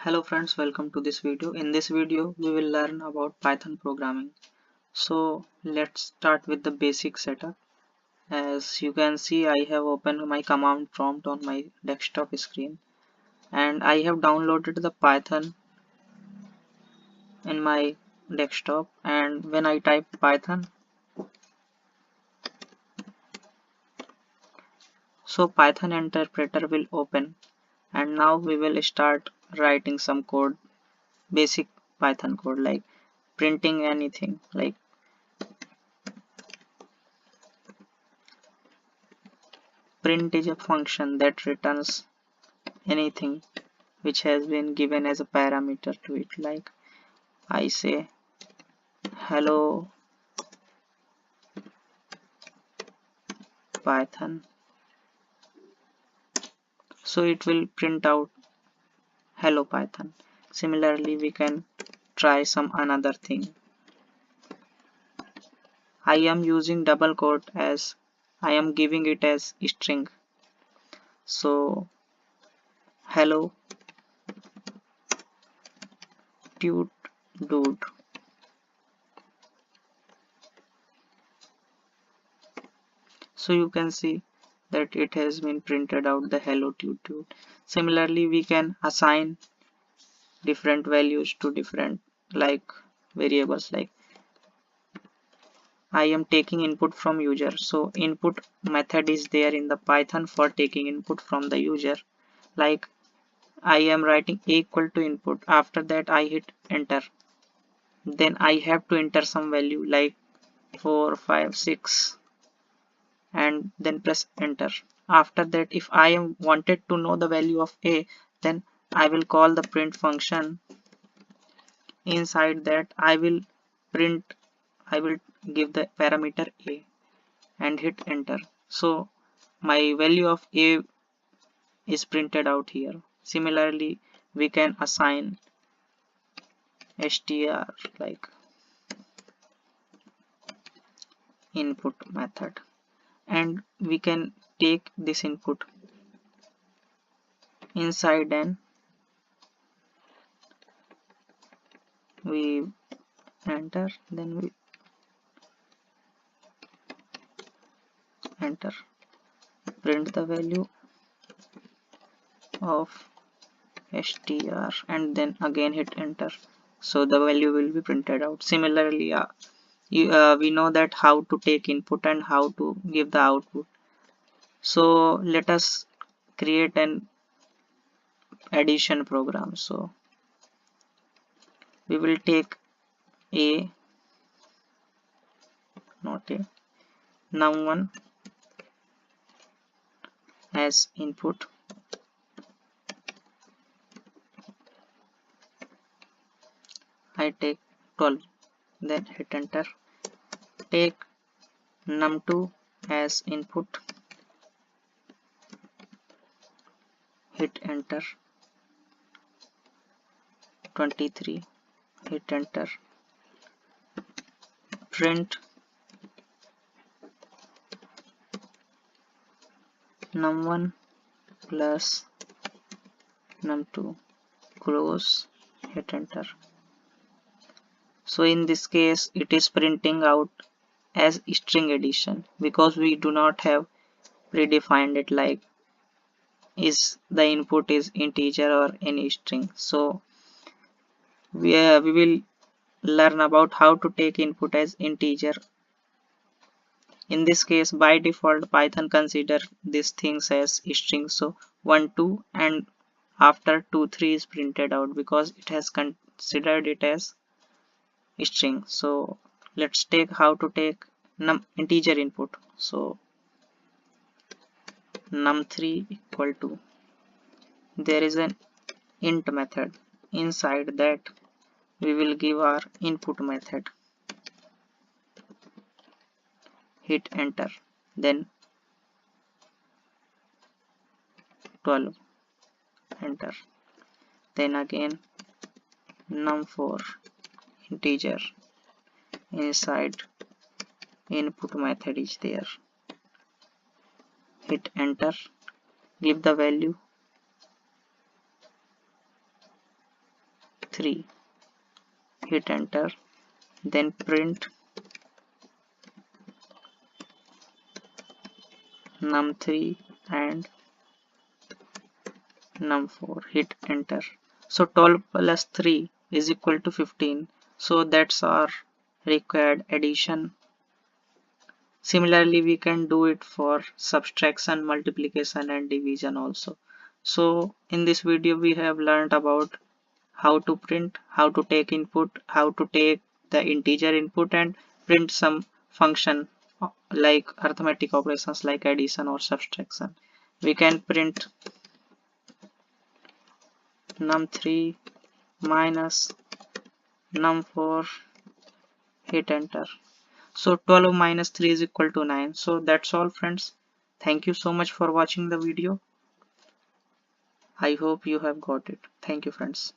Hello friends, welcome to this video. In this video, we will learn about Python programming. So let's start with the basic setup. As you can see, I have opened my command prompt on my desktop screen and I have downloaded the Python in my desktop, and when I type Python, so Python interpreter will open, and now we will start writing some code, basic Python code like printing anything like print is a function that returns anything which has been given as a parameter to it, like I say hello Python, so it will print out hello Python. Similarly, we can try some another thing. I am using double quote as I am giving it as string, so hello tut dude. So you can see that it has been printed out the hello tut dude. Similarly, we can assign different values to different like variables, like I am taking input from user, so input method is there in the Python for taking input from the user. Like I am writing a equal to input, after that I hit enter, then I have to enter some value like 4 5 6 and then press enter. After that, if I am wanted to know the value of a, then I will call the print function. Inside that I will print, I will give the parameter a and hit enter. So my value of a is printed out here. Similarly, we can assign str like input method, and we can take this input inside and we enter, then we enter, print the value of str and then again hit enter, so the value will be printed out. Similarly, we know that how to take input and how to give the output. So let us create an addition program. So we will take a, not a, num1 as input, I take 12, then hit enter. Take num2 as input, hit enter. 23, hit enter. Print num1 plus num2, close, hit enter. So in this case it is printing out as string addition because we do not have predefined it like is the input is integer or any string. So we will learn about how to take input as integer. In this case, by default Python consider these things as string, so 1 2 and after 2 3 is printed out because it has considered it as string. So let's take how to take integer input. So num3 equal to, there is an int method, inside that we will give our input method, hit enter, then 12, enter, then again num4 integer, inside input method is there, hit enter, give the value 3, hit enter, then print num3 and num4, hit enter. So 12 plus 3 is equal to 15. So that's our required addition. Similarly, we can do it for subtraction, multiplication and division also. So in this video we have learned about how to print, how to take input, how to take the integer input and print some function like arithmetic operations like addition or subtraction. We can print num3 minus num4, hit enter. So 12 minus 3 is equal to 9. So that's all friends. Thank you so much for watching the video. I hope you have got it. Thank you friends.